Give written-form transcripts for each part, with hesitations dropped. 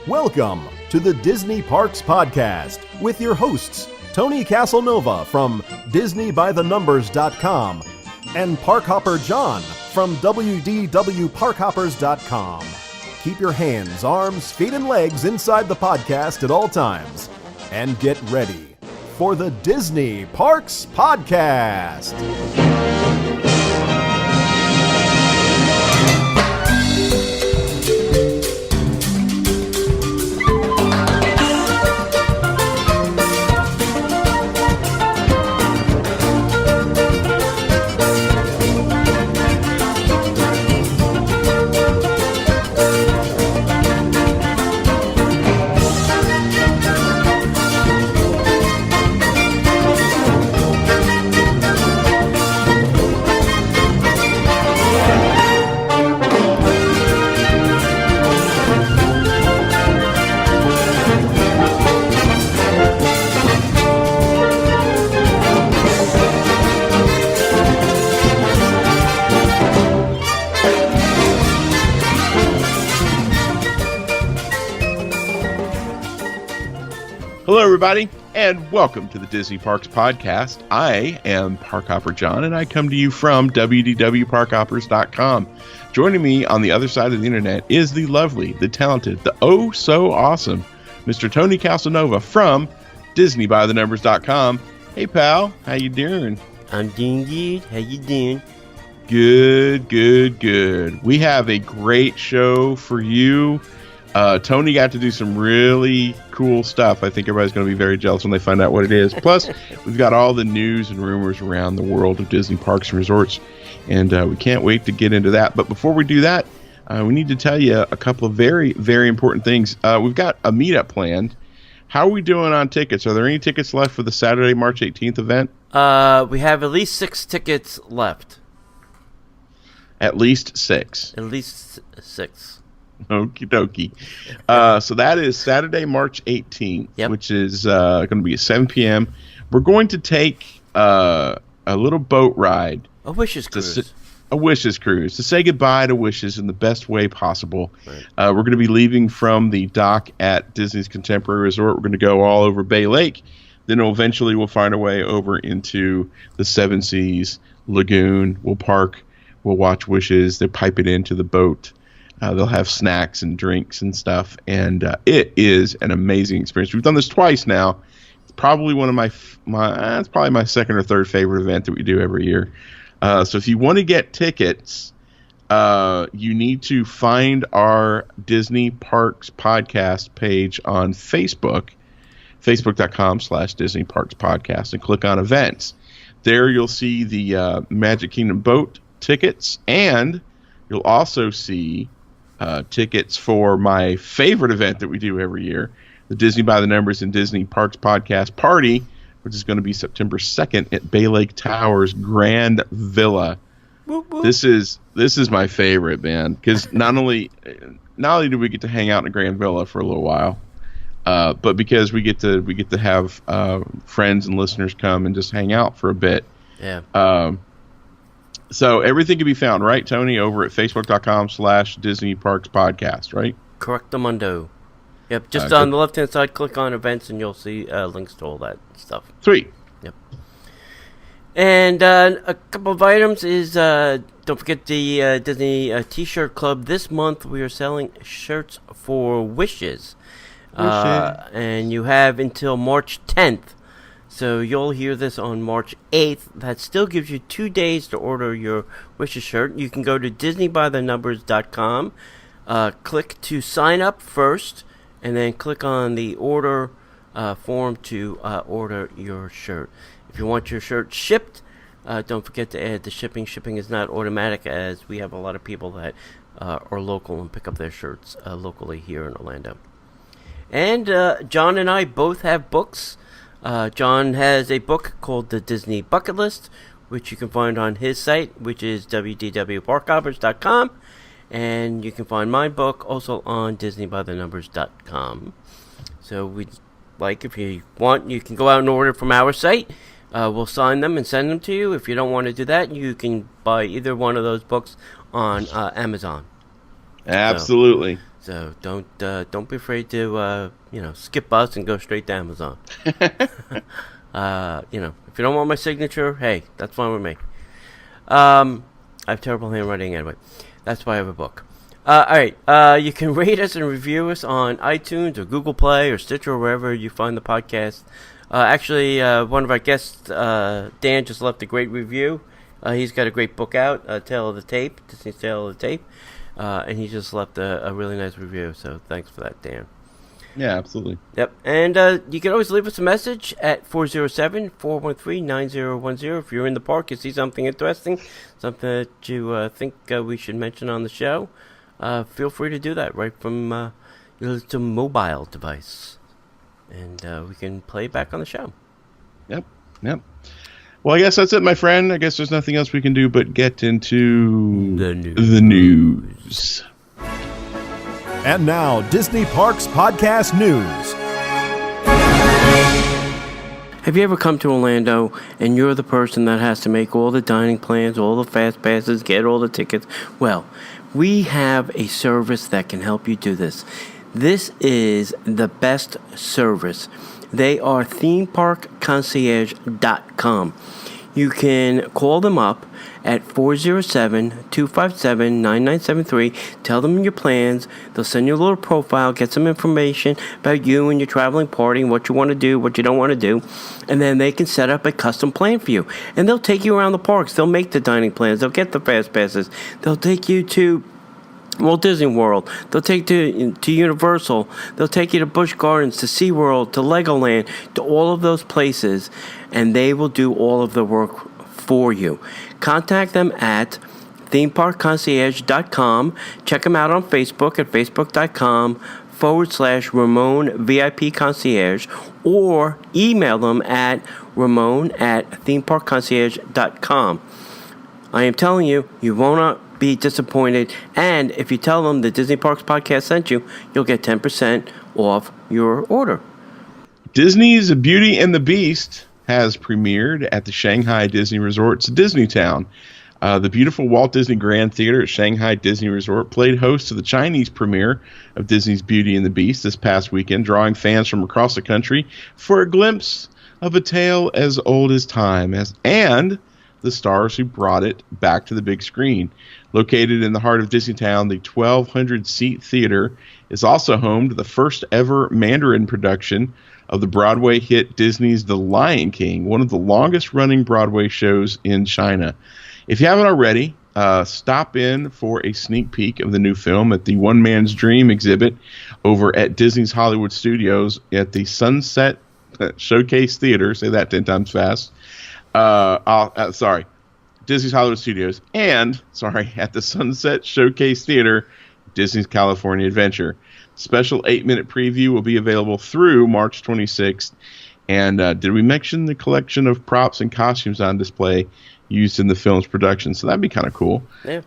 Welcome to the Disney Parks Podcast with your hosts, Tony Caselnova from DisneyByTheNumbers.com and Parkhopper John from WDWParkhoppers.com. Keep your hands, arms, feet, and legs inside the podcast at all times. And get ready for the Disney Parks Podcast. Hello, everybody, and welcome to the Disney Parks Podcast. I am Parkhopper John, and I come to you from WDWParkhoppers.com. Joining me on the other side of the internet is the lovely, the talented, the oh-so-awesome Mr. Tony Caselnova from DisneyByTheNumbers.com. Hey, pal, how you doing? I'm doing good. How you doing? Good. We have a great show for you. Tony got to do some really cool stuff. I think everybody's going to be very jealous when they find out what it is. Plus, we've got all the news and rumors around the world of Disney parks and resorts, and we can't wait to get into that. But before we do that, we need to tell you a couple of very, very important things. We've got a meetup planned. How are we doing on tickets? Are there any tickets left for the Saturday, March 18th event? We have at least 6 tickets left. At least 6. At least 6. Okie dokie. So that is Saturday, March 18th, which is going to be at 7 p.m. We're going to take a little boat ride. A Wishes cruise. A Wishes cruise. To say goodbye to Wishes in the best way possible. Right. We're going to be leaving from the dock at Disney's Contemporary Resort. We're going to go all over Bay Lake. Then eventually we'll find our way over into the Seven Seas Lagoon. We'll park. We'll watch Wishes. They'll pipe it into the boat. They'll have snacks and drinks and stuff, and it is an amazing experience. We've done this twice now. It's probably one of it's probably my second or third favorite event that we do every year. So if you want to get tickets, you need to find our Disney Parks Podcast page on Facebook, facebook.com/Disney Parks Podcast, and click on events. There you'll see the Magic Kingdom boat tickets, and you'll also see tickets for my favorite event that we do every year, the Disney by the Numbers and Disney Parks Podcast Party, which is going to be September 2nd at Bay Lake Towers Grand Villa. Whoop, whoop. This is my favorite, man, because not only do we get to hang out in a Grand Villa for a little while, but because we get to have friends and listeners come and just hang out for a bit. Yeah. So everything can be found, right, Tony, over at facebook.com/Disney Parks Podcast, right? Correctamundo. Yep, just on the left-hand side, click on events, and you'll see links to all that stuff. Sweet. Yep. And a couple of items is, don't forget the Disney T-shirt club. This month we are selling shirts for Wishes. And you have until March 10th. So you'll hear this on March 8th. That still gives you 2 days to order your Wishes shirt. You can go to DisneyByTheNumbers.com, click to sign up first, and then click on the order form to order your shirt. If you want your shirt shipped, don't forget to add the shipping. Shipping is not automatic, as we have a lot of people that are local and pick up their shirts locally here in Orlando. And John and I both have books. John has a book called The Disney Bucket List, which you can find on his site, which is wdwparkhoppers.com. And you can find my book also on DisneyByTheNumbers.com. So if you want, you can go out and order from our site. We'll sign them and send them to you. If you don't want to do that, you can buy either one of those books on Amazon. Absolutely. So don't be afraid to skip us and go straight to Amazon. If you don't want my signature, hey, that's fine with me. I have terrible handwriting anyway. That's why I have a book. All right. You can rate us and review us on iTunes or Google Play or Stitcher or wherever you find the podcast. Actually, one of our guests, Dan, just left a great review. He's got a great book out, Tale of the Tape, Disney's Tale of the Tape. And he just left a really nice review. So thanks for that, Dan. Yeah, absolutely. Yep. And you can always leave us a message at 407-413-9010. If you're in the park, you see something interesting, something that you think we should mention on the show, feel free to do that right from your mobile device. And we can play it back on the show. Yep. Well, I guess that's it, my friend. I guess there's nothing else we can do but get into the news. And now, Disney Parks Podcast News. Have you ever come to Orlando and you're the person that has to make all the dining plans, all the fast passes, get all the tickets? Well, we have a service that can help you do this. This is the best service. They are themeparkconcierge.com. You can call them up at 407-257-9973. Tell them your plans. They'll send you a little profile, get some information about you and your traveling party and what you want to do, what you don't want to do. And then they can set up a custom plan for you. And they'll take you around the parks. They'll make the dining plans. They'll get the fast passes. They'll take you to Walt Disney World. They'll take you to Universal. They'll take you to Busch Gardens, to SeaWorld, to Legoland, to all of those places, and they will do all of the work for you. Contact them at themeparkconcierge.com. Check them out on Facebook at facebook.com/Ramon VIP Concierge, or email them at ramon@themeparkconcierge.com. I am telling you, you will not be disappointed, and if you tell them the Disney Parks Podcast sent you, you'll get 10% off your order. Disney's Beauty and the Beast has premiered at the Shanghai Disney Resort's Disneytown. The beautiful Walt Disney Grand Theater at Shanghai Disney Resort played host to the Chinese premiere of Disney's Beauty and the Beast this past weekend, drawing fans from across the country for a glimpse of a tale as old as time, and the stars who brought it back to the big screen. Located in the heart of Disneytown, the 1,200-seat theater is also home to the first ever Mandarin production of the Broadway hit Disney's The Lion King, one of the longest-running Broadway shows in China. If you haven't already, stop in for a sneak peek of the new film at the One Man's Dream exhibit over at Disney's Hollywood Studios at the Sunset Showcase Theater. Say that 10 times fast. Disney's Hollywood Studios, and, at the Sunset Showcase Theater, Disney's California Adventure. Special 8-minute preview will be available through March 26th. And did we mention the collection of props and costumes on display used in the film's production? So that'd be kind of cool. Yeah.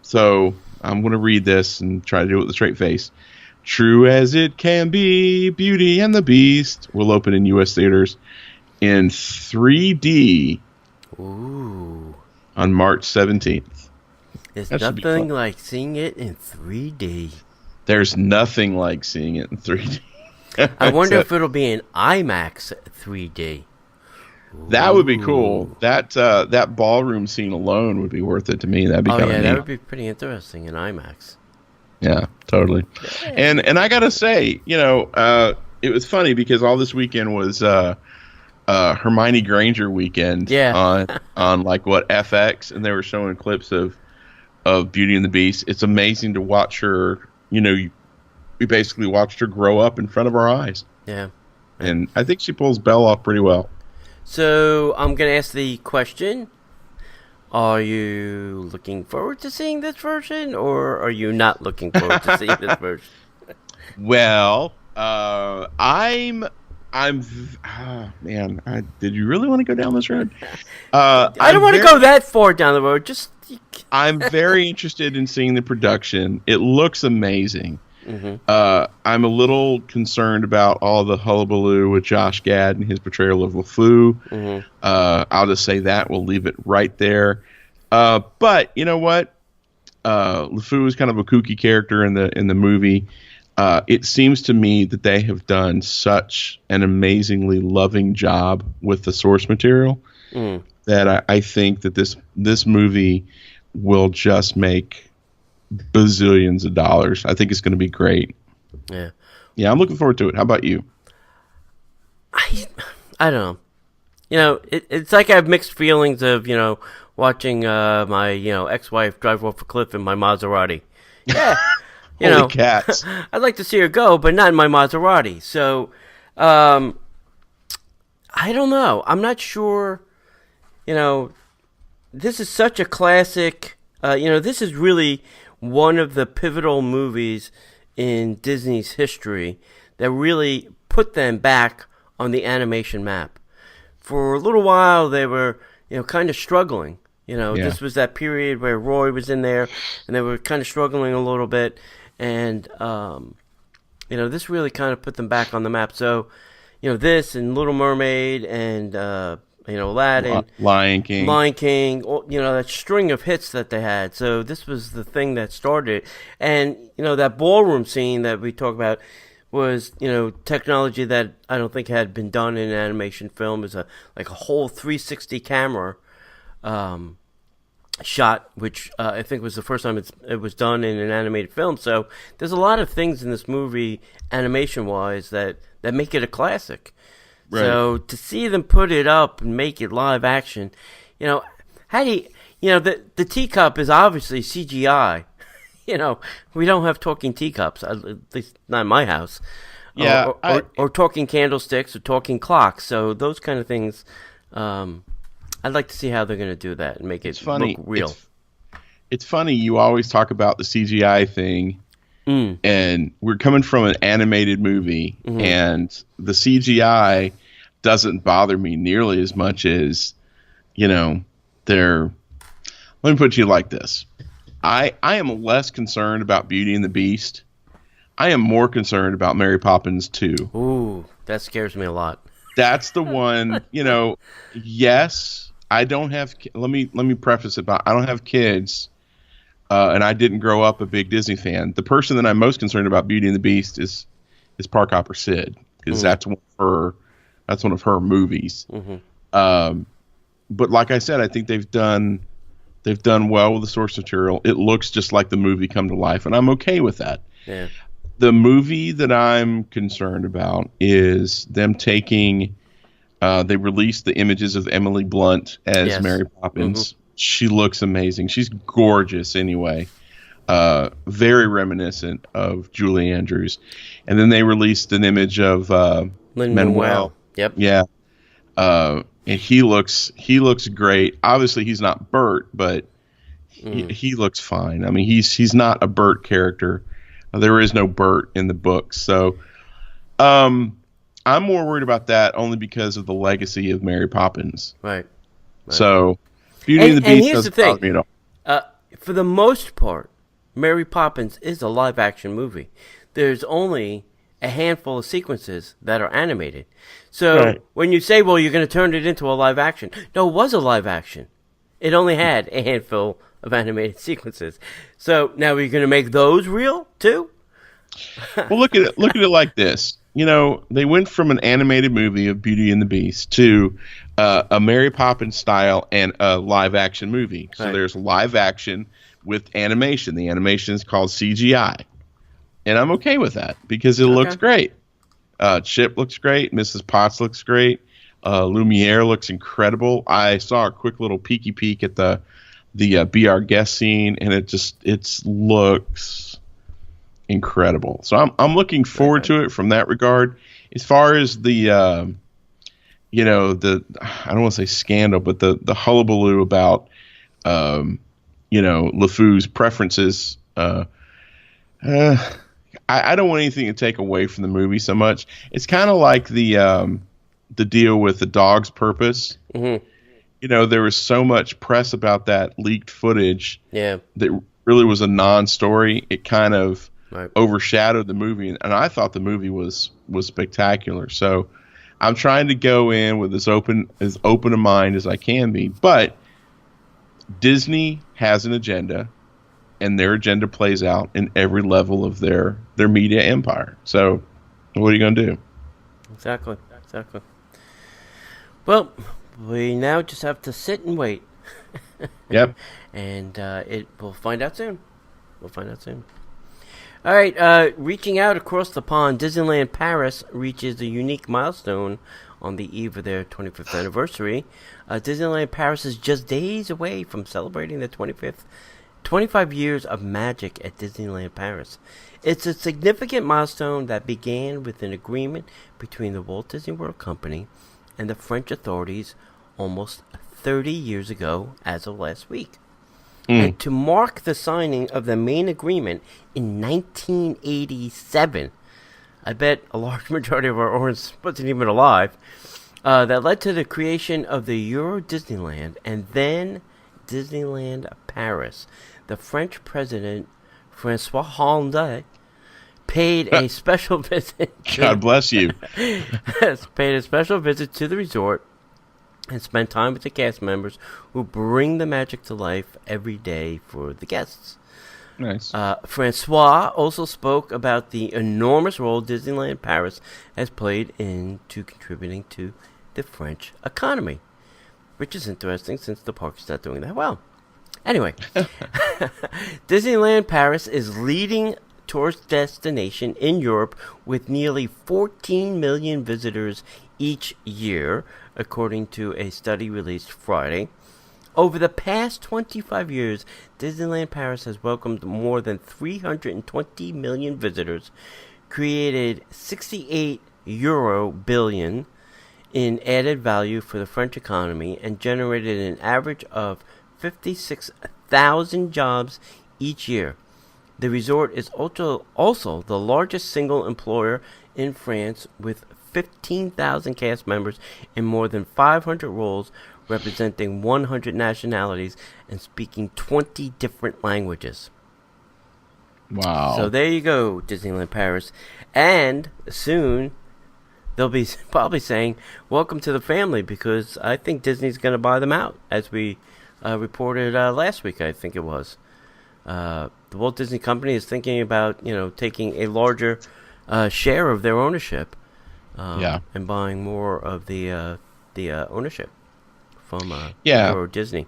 So I'm going to read this and try to do it with a straight face. True as it can be, Beauty and the Beast will open in U.S. theaters in 3D. Ooh. On March 17th. There's nothing like seeing it in 3D. There's nothing like seeing it in 3D. I wonder if it'll be in IMAX 3D. That would be cool. That ballroom scene alone would be worth it to me. That'd be kind of neat. That would be pretty interesting in IMAX. Yeah, totally. Yeah. And I gotta say, it was funny because all this weekend was Hermione Granger weekend on like FX, and they were showing clips of Beauty and the Beast. It's amazing to watch her. We basically watched her grow up in front of our eyes. Yeah. And I think she pulls Belle off pretty well. So I'm going to ask the question. Are you looking forward to seeing this version, or are you not looking forward to seeing this version? Well, did you really want to go down this road? I don't want to go that far down the road. I'm very interested in seeing the production. It looks amazing. Mm-hmm. I'm a little concerned about all the hullabaloo with Josh Gad and his portrayal of LeFou. Mm-hmm. I'll just say that. We'll leave it right there. But you know what? LeFou is kind of a kooky character in the movie. It seems to me that they have done such an amazingly loving job with the source material that I think that this movie will just make bazillions of dollars. I think it's going to be great. Yeah. Yeah, I'm looking forward to it. How about you? I don't know. You know, it's like I have mixed feelings of, you know, watching my, you know, ex-wife drive off a cliff in my Maserati. Yeah. You Holy know, cats. I'd like to see her go, but not in my Maserati. So, I don't know. I'm not sure. You know, this is such a classic. You know, this is really one of the pivotal movies in Disney's history that really put them back on the animation map. For a little while, they were, you know, kind of struggling. You know, This was that period where Roy was in there, and they were kind of struggling a little bit. And, you know, this really kind of put them back on the map. So, you know, this and Little Mermaid and, you know, Aladdin. Lion King, you know, that string of hits that they had. So this was the thing that started. And, you know, that ballroom scene that we talk about was, you know, technology that I don't think had been done in animation film. Is a whole 360 camera shot, which I think was the first time it was done in an animated film. So there's a lot of things in this movie, animation-wise, that make it a classic. Right. So to see them put it up and make it live action, you know, how do you know, the teacup is obviously CGI. You know, we don't have talking teacups, at least not in my house. Yeah, or talking candlesticks or talking clocks. So those kind of things, I'd like to see how they're going to do that and make it look real. It's funny, you always talk about the CGI thing, and we're coming from an animated movie, and the CGI doesn't bother me nearly as much as, you know, let me put it to you like this. I am less concerned about Beauty and the Beast. I am more concerned about Mary Poppins 2. Ooh, that scares me a lot. That's the one, you know, yes, I don't have, let me preface it by, I don't have kids, and I didn't grow up a big Disney fan. The person that I'm most concerned about Beauty and the Beast is Parkhopper Sid, because that's one of her movies. But like I said, I think they've done well with the source material. It looks just like the movie come to life, and I'm okay with that. Yeah. The movie that I'm concerned about is them taking. They released the images of Emily Blunt as Mary Poppins. She looks amazing. She's gorgeous anyway. Very reminiscent of Julie Andrews. And then they released an image of Lin-Manuel. Yep. Yeah. And he looks great. Obviously, he's not Bert, but he looks fine. I mean, he's not a Bert character. There is no Bert in the book. So I'm more worried about that only because of the legacy of Mary Poppins. Right. So Beauty and the Beast doesn't bother me at all. For the most part, Mary Poppins is a live-action movie. There's only a handful of sequences that are animated. So when you say, well, you're going to turn it into a live-action. No, it was a live-action. It only had a handful of animated sequences. So now we're going to make those real too? Well, look at it like this. You know, they went from an animated movie of Beauty and the Beast to a Mary Poppins style and a live action movie. So there's live action with animation. The animation is called CGI. And I'm okay with that because it looks great. Chip looks great. Mrs. Potts looks great. Lumiere looks incredible. I saw a quick little peeky peek at the Be Our Guest scene, and it looks incredible. So I'm looking forward to it from that regard. As far as the I don't want to say scandal, but the hullabaloo about LeFou's preferences. I don't want anything to take away from the movie so much. It's kind of like the deal with the dog's purpose. Mm-hmm. You know, there was so much press about that leaked footage that really was a non-story. It kind of overshadowed the movie, and I thought the movie was spectacular. So I'm trying to go in with as open a mind as I can be. But Disney has an agenda. and their agenda plays out in every level of their media empire. So, what are you going to do? Exactly. Well, we now just have to sit and wait. Yep. And we'll find out soon. All right, reaching out across the pond, Disneyland Paris reaches a unique milestone on the eve of their 25th anniversary. Disneyland Paris is just days away from celebrating the 25 years of magic at Disneyland Paris. It's a significant milestone that began with an agreement between the Walt Disney World Company and the French authorities almost 30 years ago as of last week. And to mark the signing of the main agreement in 1987, I bet a large majority of our audience wasn't even alive, that led to the creation of the Euro Disneyland and then Disneyland Paris. The French president, François Hollande, paid a special visit. God bless you. Paid a special visit to the resort and spent time with the cast members who bring the magic to life every day for the guests. Nice. Francois also spoke about the enormous role Disneyland Paris has played into contributing to the French economy, which is interesting since the park is not doing that well. Anyway, Disneyland Paris is leading tourist destination in Europe with nearly 14 million visitors each year, according to a study released Friday. Over the past 25 years, Disneyland Paris has welcomed more than 320 million visitors, created 68 billion in added value for the French economy, and generated an average of 56,000 jobs each year. The resort is also the largest single employer in France, with 15,000 cast members in more than 500 roles, representing 100 nationalities and speaking 20 different languages. Wow. So there you go, Disneyland Paris. And soon they'll be probably saying, welcome to the family, because I think Disney's going to buy them out, as we reported last week, I think it was. The Walt Disney Company is thinking about, taking a larger share of their ownership. And buying more of the ownership from Euro Disney.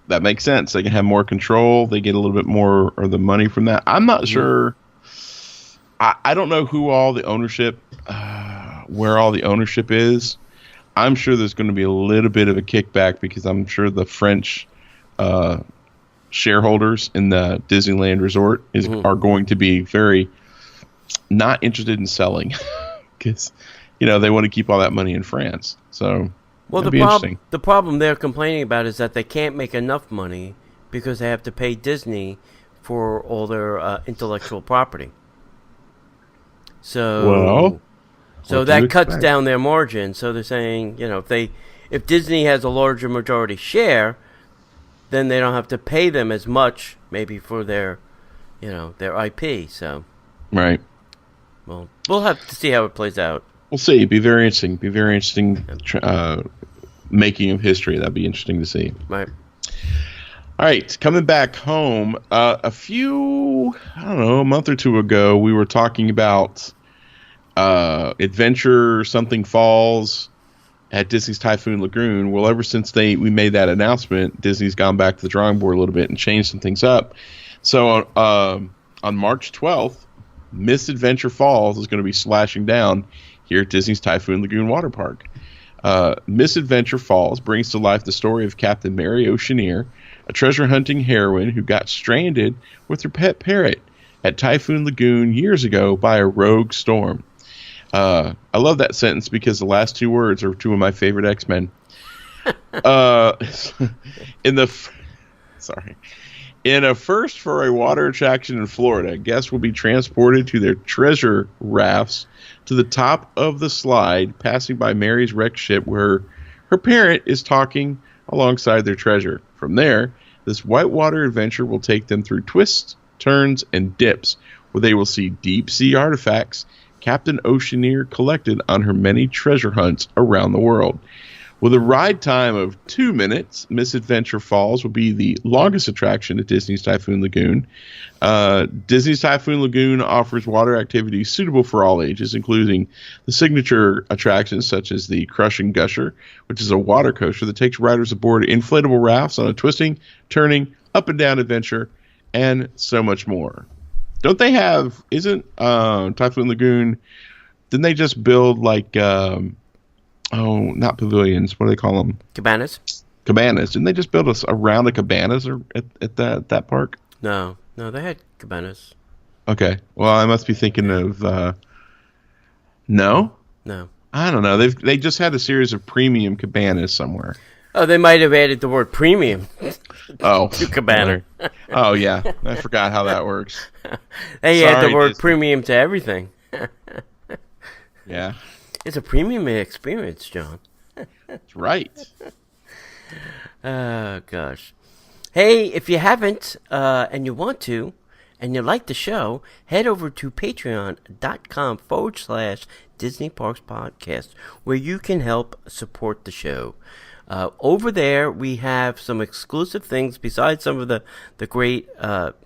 That makes sense. They can have more control. They get a little bit more of the money from that. I'm not sure. I don't know who all the ownership, where all the ownership is. I'm sure there's going to be a little bit of a kickback, because I'm sure the French shareholders in the Disneyland Resort are going to be very not interested in selling. Because, they want to keep all that money in France. So, the problem they're complaining about is that they can't make enough money because they have to pay Disney for all their intellectual property. So that cuts down their margin. So they're saying, if Disney has a larger majority share, then they don't have to pay them as much, maybe for their IP. So, right. Well, we'll have to see how it plays out. We'll see. It'd be very interesting. Making of history. That'd be interesting to see. Right. All right. Coming back home, a month or two ago, we were talking about Adventure Something Falls at Disney's Typhoon Lagoon. Well, ever since we made that announcement, Disney's gone back to the drawing board a little bit and changed some things up. So on March 12th, Misadventure Falls is going to be slashing down here at Disney's Typhoon Lagoon Water Park. Misadventure Falls brings to life the story of Captain Mary Oceaneer, a treasure-hunting heroine who got stranded with her pet parrot at Typhoon Lagoon years ago by a rogue storm. I love that sentence because the last two words are two of my favorite X-Men. In a first for a water attraction in Florida, guests will be transported to their treasure rafts to the top of the slide, passing by Mary's wrecked ship where her parent is talking alongside their treasure. From there, this whitewater adventure will take them through twists, turns, and dips, where they will see deep-sea artifacts Captain Oceaneer collected on her many treasure hunts around the world. With a ride time of 2 minutes, Misadventure Falls will be the longest attraction at Disney's Typhoon Lagoon. Disney's Typhoon Lagoon offers water activities suitable for all ages, including the signature attractions such as the Crush and Gusher, which is a water coaster that takes riders aboard inflatable rafts on a twisting, turning, up and down adventure, and so much more. Don't they have, isn't Typhoon Lagoon, didn't they just build like, not pavilions, what do they call them? Cabanas? Cabanas. Didn't they just build a round of cabanas at that park? No, they had cabanas. Okay. Well, I must be thinking of, no? No. I don't know. They just had a series of premium cabanas somewhere. Oh, they might have added the word premium Oh. to cabana. Oh, yeah. I forgot how that works. They add Sorry, the word Disney. premium to everything. Yeah. It's a premium experience, John. That's right. Oh, gosh. Hey, if you haven't, and you want to, and you like the show, head over to patreon.com/Disney Parks Podcast, where you can help support the show. Over there, we have some exclusive things besides some of the great,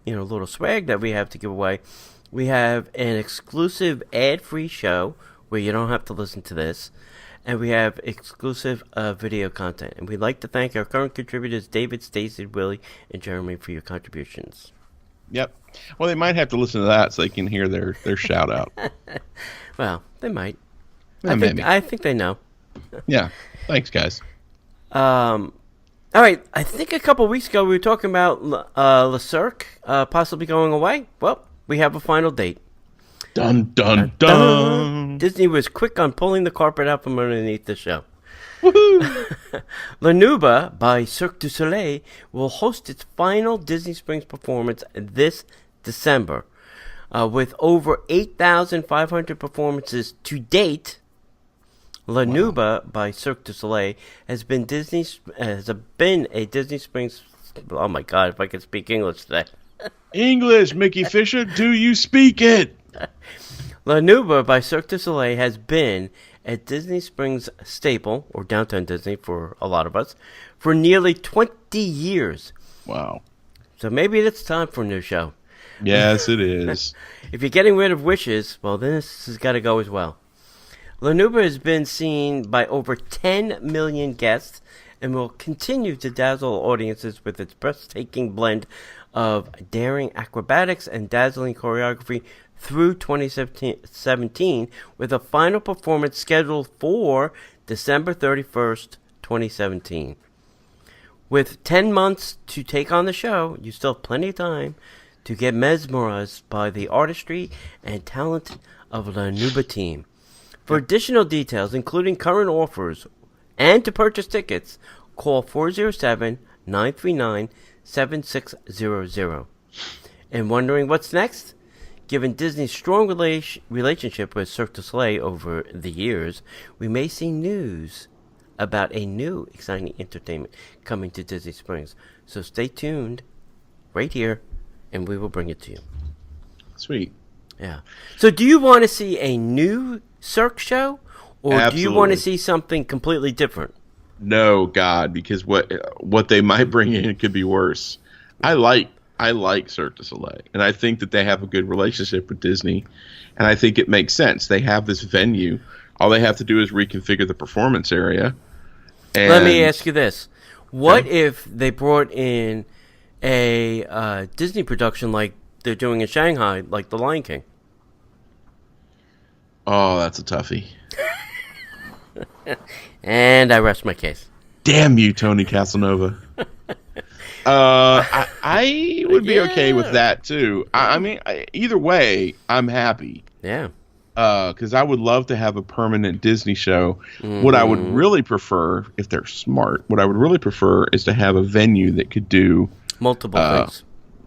little swag that we have to give away. We have an exclusive ad-free show where you don't have to listen to this. And we have exclusive video content. And we'd like to thank our current contributors, David, Stacy, Willie, and Jeremy, for your contributions. Yep. Well, they might have to listen to that so they can hear their shout out. Well, they might. Maybe. I think they know. Yeah. Thanks, guys. All right. I think a couple weeks ago we were talking about Le Cirque possibly going away. Well, we have a final date. Dun, dun, dun. Disney was quick on pulling the carpet out from underneath the show. Woohoo! Lanuba by Cirque du Soleil will host its final Disney Springs performance this December. With over 8,500 performances to date, Lanuba by Cirque du Soleil has been a Disney Springs. Oh my God! If I could speak English today. English, Mickey Fisher, do you speak it? Lanuba by Cirque du Soleil has been a Disney Springs staple, or Downtown Disney for a lot of us, for nearly 20 years. Wow. So maybe it's time for a new show. Yes, it is. If you're getting rid of wishes, well, then this has got to go as well. Lanuba has been seen by over 10 million guests and will continue to dazzle audiences with its breathtaking blend of daring acrobatics and dazzling choreography through 2017, with a final performance scheduled for December 31st, 2017. With 10 months to take on the show, you still have plenty of time to get mesmerized by the artistry and talent of the Lanuba team. For additional details, including current offers, and to purchase tickets, call 407-939-7600. And wondering what's next? Given Disney's strong relationship with Cirque du Soleil over the years, we may see news about a new exciting entertainment coming to Disney Springs. So stay tuned right here, and we will bring it to you. Sweet. Yeah. So do you want to see a new Cirque show, or Absolutely. do you want to see something completely different? No, God, because what they might bring in could be worse. I like Cirque du Soleil, and I think that they have a good relationship with Disney, and I think it makes sense. They have this venue. All they have to do is reconfigure the performance area. And Let me ask you this. What if they brought in a Disney production like they're doing in Shanghai, like The Lion King? Oh, that's a toughie. And I rest my case. Damn you, Tony Caselnova. I would be okay with that too. I mean, either way, I'm happy. Yeah. Because I would love to have a permanent Disney show. Mm-hmm. What I would really prefer, if they're smart, what I would really prefer is to have a venue that could do multiple things.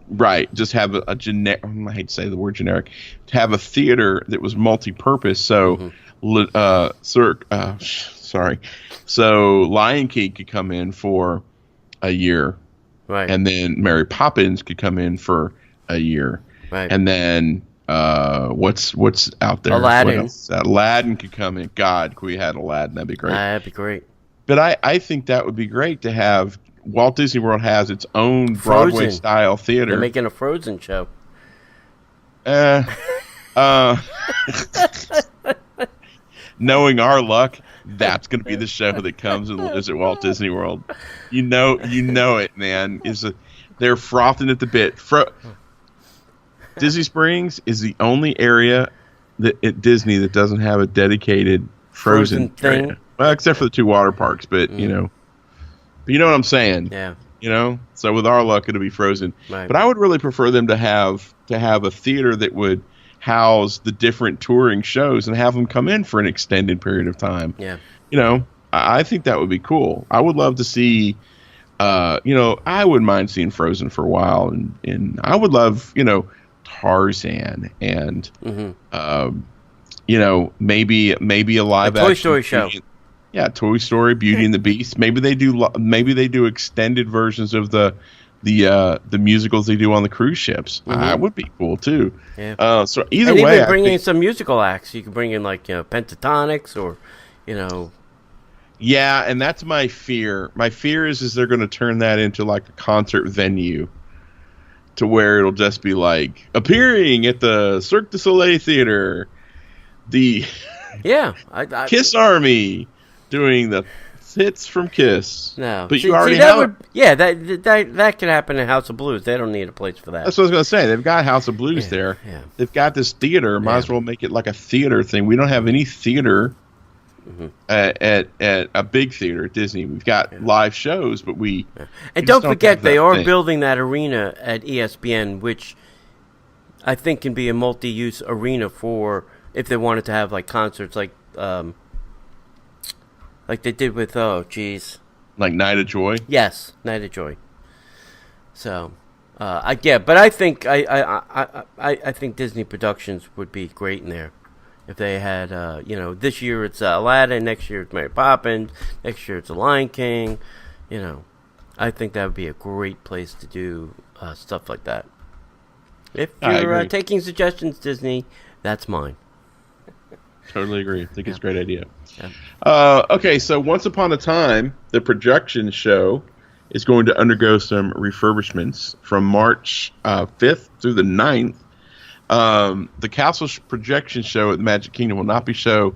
Right. Just have a generic. I hate to say the word generic. To have a theater that was multi-purpose. So, So Lion King could come in for a year. Right. And then Mary Poppins could come in for a year. Right. And then what's out there? Aladdin. Aladdin could come in. God, if we had Aladdin, that'd be great. That'd be great. But I think that would be great to have. Walt Disney World has its own Broadway style theater. They're making a Frozen show. Knowing our luck, that's going to be the show that comes and lives at Walt Disney World. You know it, man. They're frothing at the bit. Disney Springs is the only area at Disney that doesn't have a dedicated Frozen thing. Area. Well, except for the 2 water parks, but you know what I'm saying. Yeah. So with our luck, it'll be Frozen. Right. But I would really prefer them to have a theater that would house the different touring shows and have them come in for an extended period of time. Yeah. I think that would be cool. I would love to see. I wouldn't mind seeing Frozen for a while, and I would love Tarzan and maybe a live action Toy Story show. Yeah, Toy Story, Beauty and the Beast. Maybe they do extended versions of the musicals they do on the cruise ships. That would be cool too. Yeah. So either and way, even bring in some musical acts. You can bring in Pentatonics or. Yeah, and that's my fear. My fear is they're going to turn that into like a concert venue, to where it'll just be like appearing at the Cirque du Soleil Theater, the Kiss Army doing the hits from Kiss. No, but you already have. That could happen in House of Blues. They don't need a place for that. That's what I was going to say. They've got House of Blues there. Yeah. They've got this theater. Might as well make it like a theater thing. We don't have any theater. At a big theater at Disney. We've got live shows, but and don't forget they are building that arena at ESPN, which I think can be a multi-use arena for if they wanted to have like concerts like they did with like Night of Joy. Yes, Night of Joy. So but I think I think Disney Productions would be great in there. If they had, this year it's Aladdin, next year it's Mary Poppins, next year it's The Lion King, I think that would be a great place to do stuff like that. If you're taking suggestions, Disney, that's mine. Totally agree. I think it's a great idea. Yeah. Okay, so Once Upon a Time, the projection show, is going to undergo some refurbishments from March 5th through the 9th. The Castle projection show at the Magic Kingdom will not be shown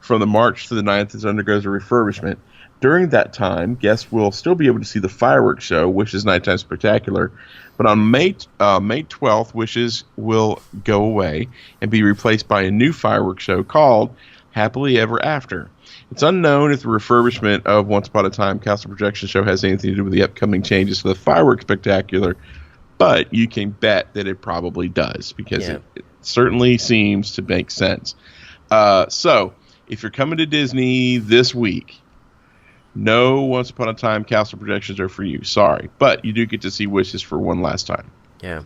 from the March to the 9th as it undergoes a refurbishment. During that time, guests will still be able to see the fireworks show, Wishes Nighttime Spectacular. But on May 12th, Wishes will go away and be replaced by a new fireworks show called Happily Ever After. It's unknown if the refurbishment of Once Upon a Time Castle projection show has anything to do with the upcoming changes to the fireworks spectacular. But you can bet that it probably does, because it certainly seems to make sense. So, if you're coming to Disney this week, no Once Upon a Time Castle projections are for you. Sorry. But you do get to see Wishes for one last time. Yeah.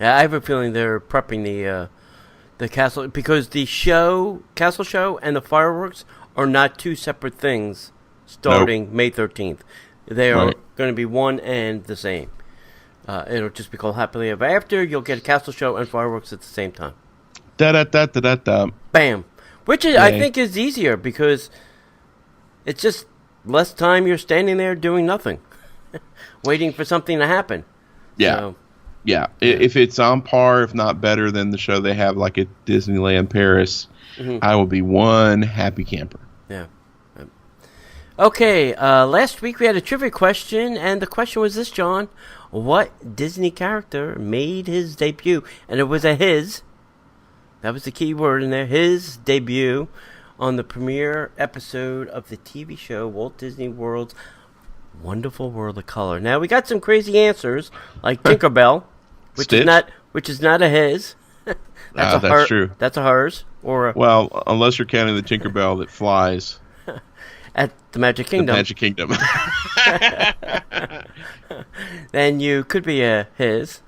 I have a feeling they're prepping the castle, because the castle show and the fireworks are not two separate things starting May 13th. They are going to be one and the same. It'll just be called Happily Ever After. You'll get a castle show and fireworks at the same time. Da-da-da-da-da-da. Bam. Which I think is easier, because it's just less time you're standing there doing nothing, waiting for something to happen. Yeah. So, If it's on par, if not better than the show they have like at Disneyland Paris, I will be one happy camper. Yeah. Okay, last week we had a trivia question, and the question was this, John. What Disney character made his debut? And it was his. That was the key word in there. His debut on the premiere episode of the TV show Walt Disney World's Wonderful World of Color. Now, we got some crazy answers, like Tinkerbell, which is not a his. That's true. That's a hers. Well, unless you're counting the Tinkerbell that flies. At the Magic Kingdom. Then you could be a his.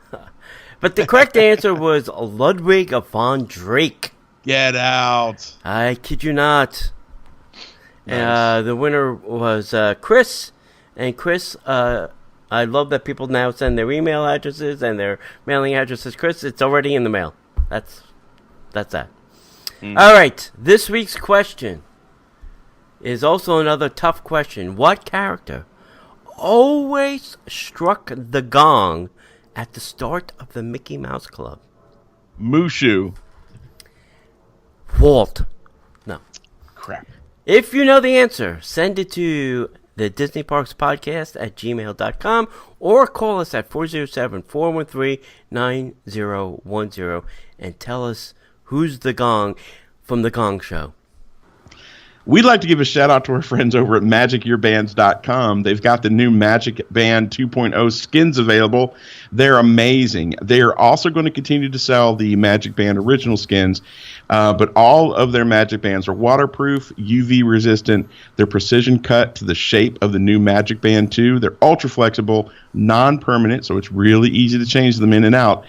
But the correct answer was Ludwig von Drake. Get out. I kid you not. Nice. The winner was Chris. And Chris, I love that people now send their email addresses and their mailing addresses. Chris, it's already in the mail. That's that. All right. This week's question. is also another tough question. What character always struck the gong at the start of the Mickey Mouse Club? Mushu. Walt. No. Crap. If you know the answer, send it to the Disney Parks Podcast at gmail.com or call us at 407-413-9010 and tell us who's the gong from the Gong Show. We'd like to give a shout out to our friends over at MagicEarbands.com. They've got the new Magic Band 2.0 skins available. They're amazing. They are also going to continue to sell the Magic Band original skins, but all of their Magic Bands are waterproof, UV resistant. They're precision cut to the shape of the new Magic Band 2. They're ultra flexible, non-permanent, so it's really easy to change them in and out.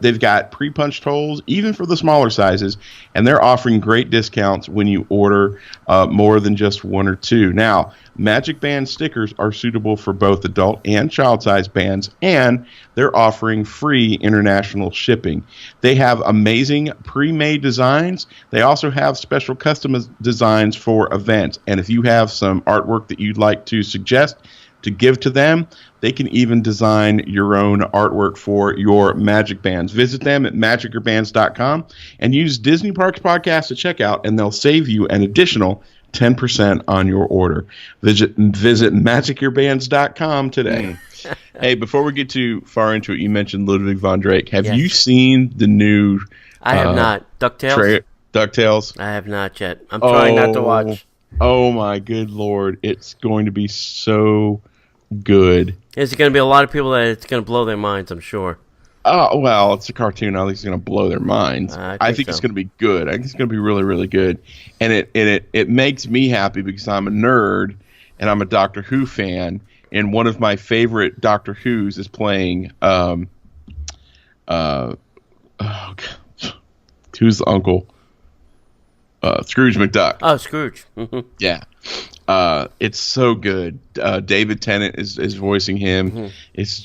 They've got pre-punched holes, even for the smaller sizes, and they're offering great discounts when you order more than just one or two. Now, Magic Band stickers are suitable for both adult and child-sized bands, and they're offering free international shipping. They have amazing pre-made designs. They also have special custom designs for events, and if you have some artwork that you'd like to suggest to give to them, they can even design your own artwork for your Magic Bands. Visit them at MagicEarbands.com and use Disney Parks Podcast at checkout, and they'll save you an additional 10% on your order. Visit MagicEarbands.com today. Hey, before we get too far into it, you mentioned Ludwig von Drake. Have you seen the new... I have not. DuckTales? DuckTales? I have not yet. I'm trying not to watch. Oh, my good Lord. It's going to be so good. There's going to be a lot of people that it's going to blow their minds, I'm sure. Oh, well, it's a cartoon. I think it's going to blow their minds. I think so. It's going to be good. I think it's going to be really, really good. And it makes me happy because I'm a nerd and I'm a Doctor Who fan. And one of my favorite Doctor Who's is playing who's the uncle? Scrooge McDuck. Oh, Scrooge. Mm-hmm. Yeah. It's so good. David Tennant is voicing him. Mm-hmm. It's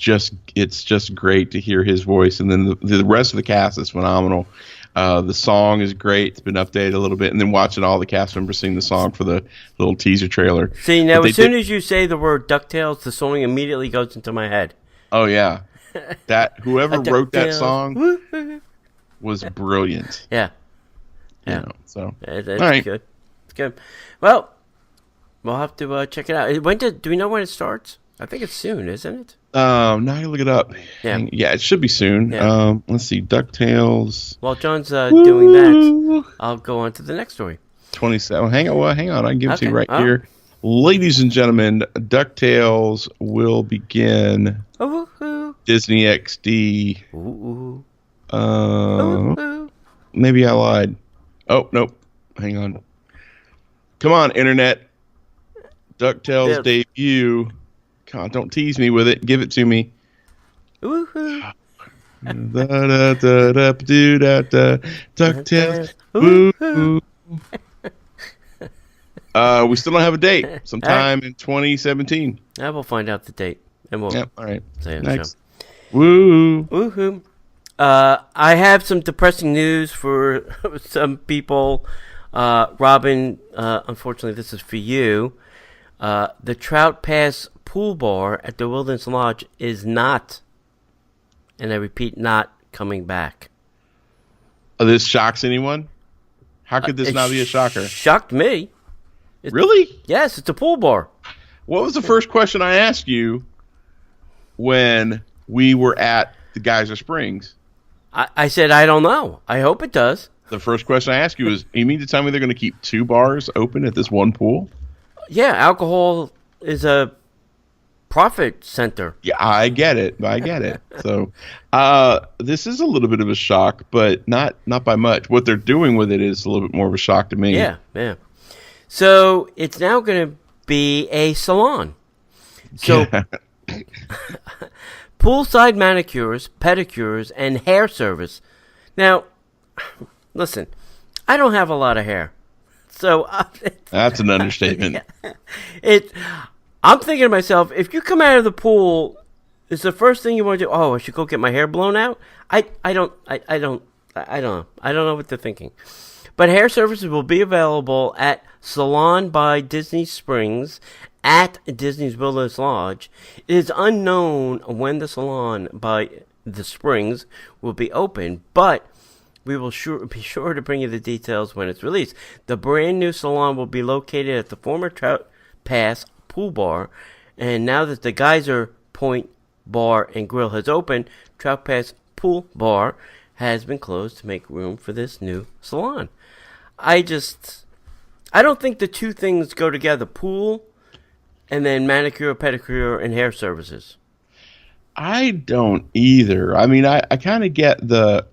just great to hear his voice, and then the rest of the cast is phenomenal. The song is great. It's been updated a little bit, and then watching all the cast members sing the song for the little teaser trailer. See, now as soon as you say the word DuckTales, the song immediately goes into my head. Oh yeah, that whoever wrote that song was brilliant. Yeah. You know, so it's all right. Good. It's good. Well, we'll have to check it out. Do we know when it starts? I think it's soon, isn't it? Now I can look it up. Yeah, it should be soon. Yeah. Let's see, DuckTales. While John's doing that, I'll go on to the next story. 27. Hang on. I can give it to you right here. Ladies and gentlemen, DuckTales will begin Disney XD. Maybe I lied. Oh, nope. Hang on. Come on, Internet. DuckTales debut. God, don't tease me with it. Give it to me. Woohoo. DuckTales. Woo. We still don't have a date. Sometime in 2017. I will find out the date. And we'll all right. Say it. Next. Woo. Woohoo. I have some depressing news for some people. Robin, unfortunately, this is for you. The Trout Pass pool bar at the Wilderness Lodge is not, and I repeat, not coming back. This shocks anyone? How could this not be a shocker? Shocked me. Really? Yes, it's a pool bar. What was the first question I asked you when we were at the Geyser Springs? I said, I don't know. I hope it does. The first question I asked you is, you mean to tell me they're going to keep two bars open at this one pool? Yeah, alcohol is a profit center. Yeah, I get it. So this is a little bit of a shock, but not by much. What they're doing with it is a little bit more of a shock to me. Yeah. So it's now going to be a salon. So poolside manicures, pedicures, and hair service. Now, listen, I don't have a lot of hair. So that's an understatement. I'm thinking to myself, if you come out of the pool, is the first thing you want to do? Oh, I should go get my hair blown out. I don't know what they're thinking. But hair services will be available at Salon by Disney Springs at Disney's Wilderness Lodge. It is unknown when the Salon by the Springs will be open, but we will be sure to bring you the details when it's released. The brand new salon will be located at the former Trout Pass Pool Bar, and now that the Geyser Point Bar and Grill has opened, Trout Pass Pool Bar has been closed to make room for this new salon. I don't think the two things go together, pool and then manicure, pedicure, and hair services. I don't either. I mean, I kind of get the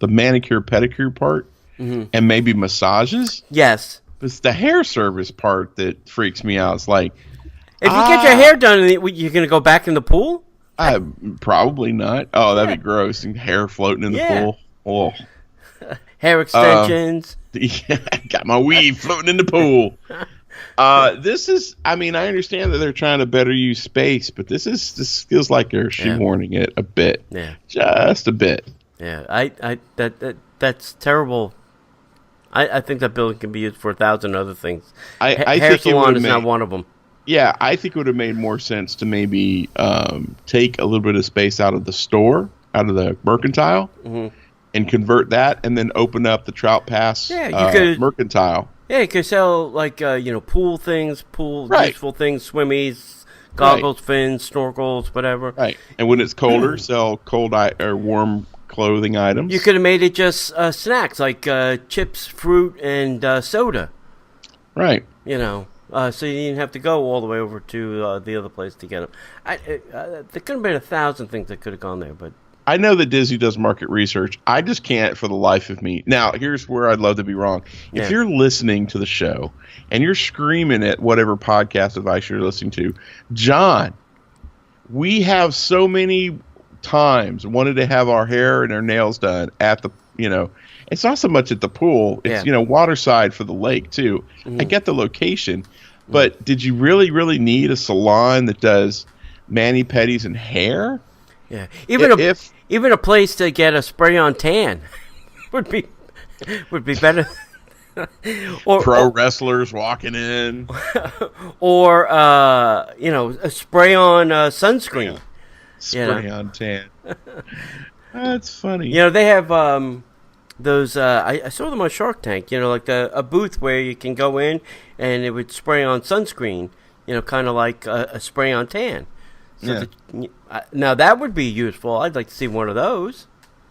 manicure pedicure part, and maybe massages. Yes, it's the hair service part that freaks me out. It's like, if you get your hair done, you're gonna go back in the pool. Probably not. Oh, that'd be gross. And hair floating in the pool. Oh, hair extensions. Yeah, got my weave floating in the pool. This is, I mean, I understand that they're trying to better use space, but this feels like they're shoehorning it a bit. Yeah. Just a bit. Yeah. That's terrible. I think that building can be used for 1,000 other things. Hair salon is not one of them. Yeah, I think it would have made more sense to maybe take a little bit of space out of the store, out of the mercantile, and convert that, and then open up the Trout Pass mercantile. Yeah, you could sell pool things, useful things, swimmies, goggles, fins, snorkels, whatever. Right, and when it's colder, sell cold or warm clothing items. You could have made it just snacks like chips, fruit, and soda. Right. So you didn't have to go all the way over to the other place to get them. There could have been 1,000 things that could have gone there, but I know that Disney does market research. I just can't for the life of me. Now, here's where I'd love to be wrong. If you're listening to the show and you're screaming at whatever podcast device you're listening to, John, we have so many times wanted to have our hair and our nails done at the, it's not so much at the pool. It's, waterside for the lake, too. I get the location. But did you really, really need a salon that does mani-pedis and hair? Yeah, even a place to get a spray-on tan would be better. Pro wrestlers walking in, or a spray-on sunscreen. Spray-on tan. That's funny. They have those. I saw them on Shark Tank. Like a booth where you can go in and it would spray on sunscreen. Kind of like a spray-on tan. So now that would be useful. I'd like to see one of those.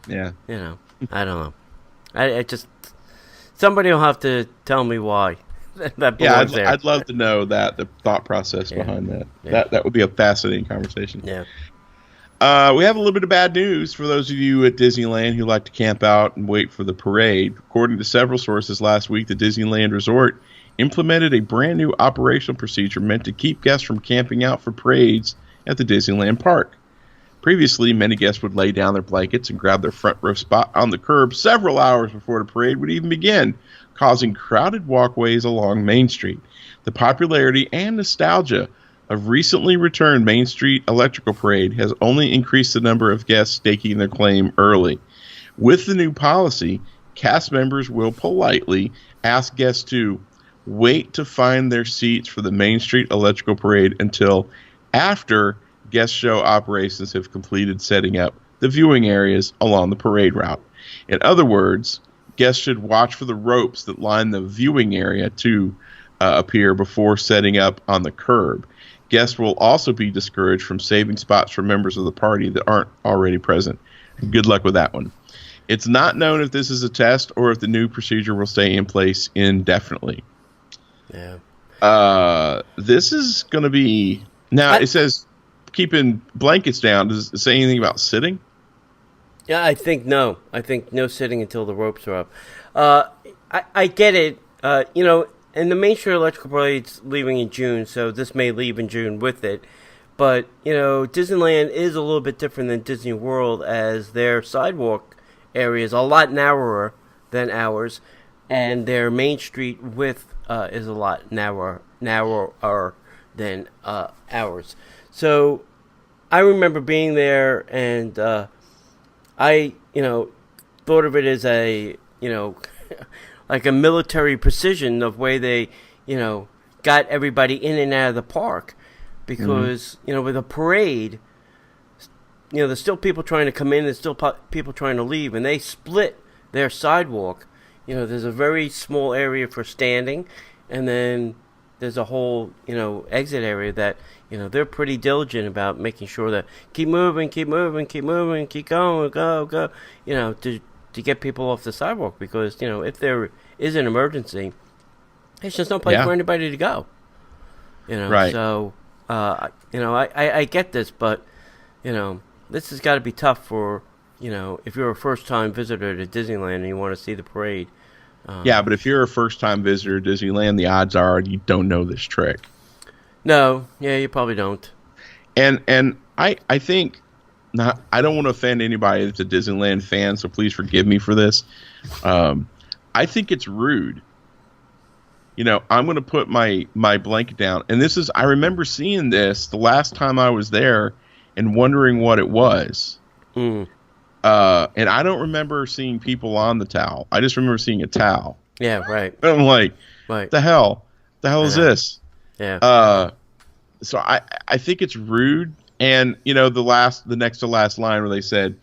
Yeah. I don't know. I just somebody will have to tell me why that belongs there. I'd love to know the thought process behind that. Yeah. That would be a fascinating conversation. Yeah. We have a little bit of bad news for those of you at Disneyland who like to camp out and wait for the parade. According to several sources last week, the Disneyland Resort implemented a brand new operational procedure meant to keep guests from camping out for parades at the Disneyland Park. Previously, many guests would lay down their blankets and grab their front row spot on the curb several hours before the parade would even begin, causing crowded walkways along Main Street. The popularity and nostalgia of recently returned Main Street Electrical Parade has only increased the number of guests staking their claim early. With the new policy, cast members will politely ask guests to wait to find their seats for the Main Street Electrical Parade until after guest show operations have completed setting up the viewing areas along the parade route. In other words, guests should watch for the ropes that line the viewing area to appear before setting up on the curb. Guests will also be discouraged from saving spots for members of the party that aren't already present. Good luck with that one. It's not known if this is a test or if the new procedure will stay in place indefinitely. Yeah. This is going to be... Now, it says keeping blankets down. Does it say anything about sitting? Yeah, I think no. I think no sitting until the ropes are up. I get it. And the Main Street Electrical Parade's leaving in June, so this may leave in June with it. But, Disneyland is a little bit different than Disney World, as their sidewalk area is a lot narrower than ours, and their Main Street width is a lot narrower than ours. So I remember being there, and I thought of it as a like a military precision of way they, got everybody in and out of the park, because with a parade, there's still people trying to come in, there's still people trying to leave, and they split their sidewalk. There's a very small area for standing, and then there's a whole, exit area that, they're pretty diligent about making sure that keep moving, keep going, go, to get people off the sidewalk, because, if there is an emergency, there's just no place for anybody to go. Right. So, I get this, but, this has got to be tough for, if you're a first-time visitor to Disneyland and you want to see the parade. Yeah, but if you're a first-time visitor to Disneyland, the odds are you don't know this trick. No, yeah, you probably don't. And I think, I don't want to offend anybody that's a Disneyland fan, so please forgive me for this. I think it's rude. I'm going to put my blanket down. And I remember seeing this the last time I was there and wondering what it was. And I don't remember seeing people on the towel. I just remember seeing a towel. Yeah, right. And I'm like, right. The hell is this? Yeah. So I think it's rude. And, the next to last line where they said,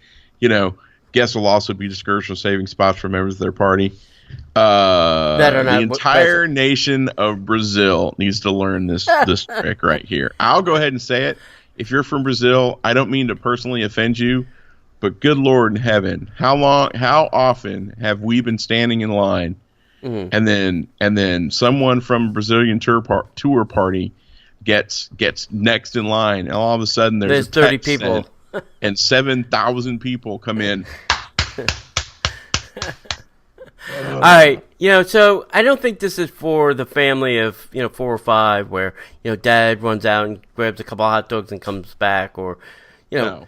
guests will also be discouraged from saving spots for members of their party. The entire nation of Brazil needs to learn this trick right here. I'll go ahead and say it. If you're from Brazil, I don't mean to personally offend you, but good Lord in heaven, how often have we been standing in line, and then someone from a Brazilian tour party gets next in line, and all of a sudden there's 30 people, and 7,000 people come in. All right, so I don't think this is for the family of 4 or 5, where dad runs out and grabs a couple of hot dogs and comes back, or No.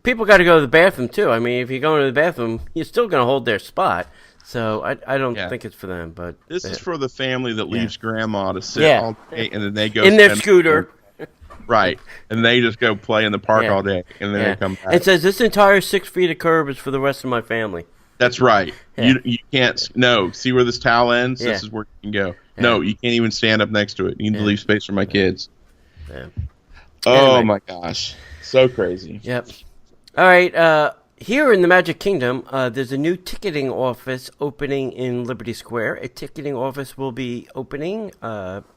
People got to go to the bathroom too. I mean, if you're going to the bathroom, you're still going to hold their spot. So I don't think it's for them. But this is for the family that leaves grandma to sit all day, and then they go in their scooter. Right, and they just go play in the park all day, and then they come back. It says this entire 6 feet of curb is for the rest of my family. That's right. Yeah. You can't. No, see where this towel ends? This is where you can go. Yeah. No, you can't even stand up next to it. You need to leave space for my kids. Yeah. Oh my gosh, so crazy. Yep. All right. Here in the Magic Kingdom, there's a new ticketing office opening in Liberty Square. A ticketing office will be opening